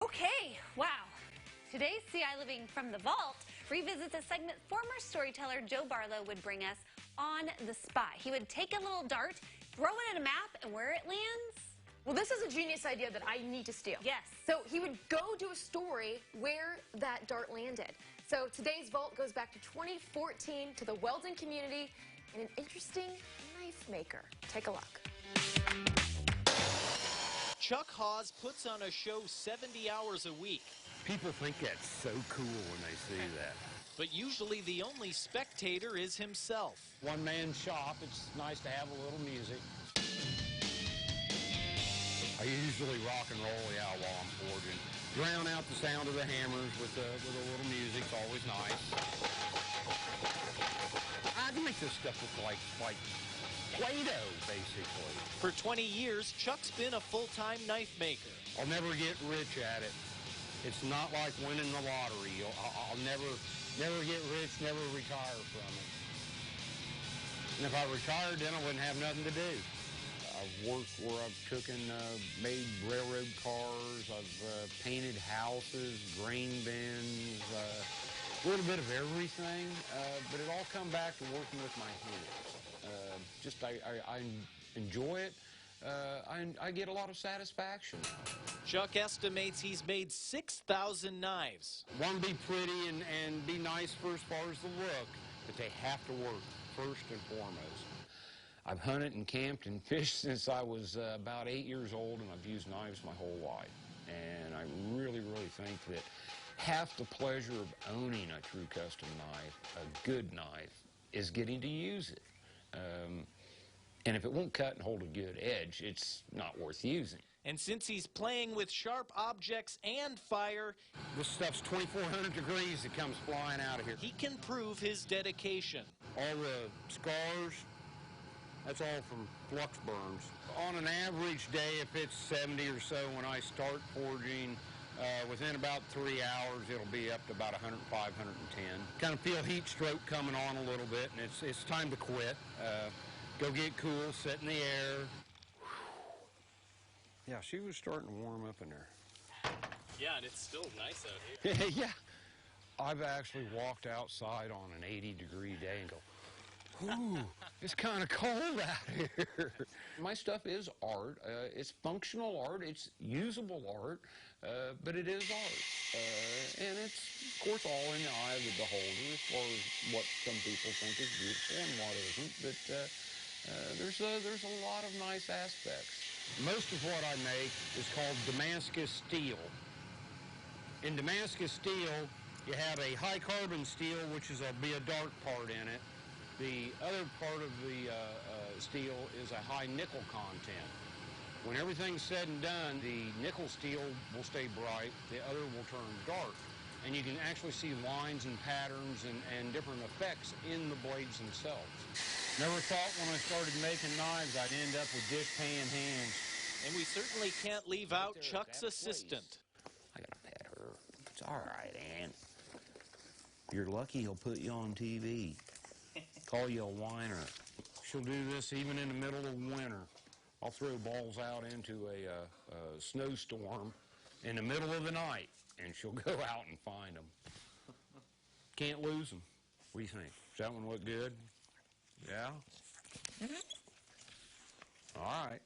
Okay, wow. Today's ciLiving from the Vault revisits a segment former storyteller Joe Barlow would bring us on the spot. He would take a little dart, throw it at a map, and where it lands... Well, this is a genius idea that I need to steal. Yes. So he would go do a story where that dart landed. So today's Vault goes back to 2014 to the Weldon community and an interesting knife maker. Take a look. Chuck Hawes puts on a show 70 hours a week. People think that's so cool when they see that. But usually the only spectator is himself. One-man shop, it's nice to have a little music. I usually rock and roll, while I'm forging. Drown out the sound of the hammers with a little music. It's always nice. I can make this stuff look like Play-Doh, basically. For 20 years, Chuck's been a full-time knife maker. I'll never get rich at it. It's not like winning the lottery. I'll never get rich, never retire from it. And if I retired, then I wouldn't have nothing to do. I've worked where I've made railroad cars, I've painted houses, grain bins, a little bit of everything, but it all come back to working with my hands. I enjoy it. I get a lot of satisfaction. Chuck estimates he's made 6,000 knives. Want to be pretty and be nice for as far as the look, but they have to work first and foremost. I've hunted and camped and fished since I was about 8 years old, and I've used knives my whole life. And I really, really think that half the pleasure of owning a true custom knife, a good knife, is getting to use it. And if it won't cut and hold a good edge, it's not worth using. And since he's playing with sharp objects and fire, this stuff's 2,400 degrees that comes flying out of here. He can prove his dedication. All the scars, that's all from flux burns. On an average day, if it's 70 or so when I start forging, within about 3 hours, it'll be up to about 105, 110. Kind of feel heat stroke coming on a little bit, and it's time to quit. Go get cool, sit in the air. Yeah, she was starting to warm up in there. Yeah, and it's still nice out here. Yeah. I've actually walked outside on an 80-degree day and go, ooh, it's kind of cold out here. My stuff is art. It's functional art. It's usable art, but it is art. And it's, of course, all in the eye of the beholder as far as what some people think is beautiful and what isn't. But there's a lot of nice aspects. Most of what I make is called Damascus steel. In Damascus steel, you have a high-carbon steel, which is be a dark part in it. The other part of the steel is a high nickel content. When everything's said and done, the nickel steel will stay bright, the other will turn dark. And you can actually see lines and patterns and different effects in the blades themselves. Never thought when I started making knives I'd end up with dishpan hands. And we certainly can't leave out Chuck's assistant. I gotta pet her. It's all right, Ann. You're lucky he'll put you on TV. Call you a whiner. She'll do this even in the middle of winter. I'll throw balls out into a snowstorm in the middle of the night, and she'll go out and find them. Can't lose them. What do you think? Does that one look good? Yeah? Mm-hmm. All right.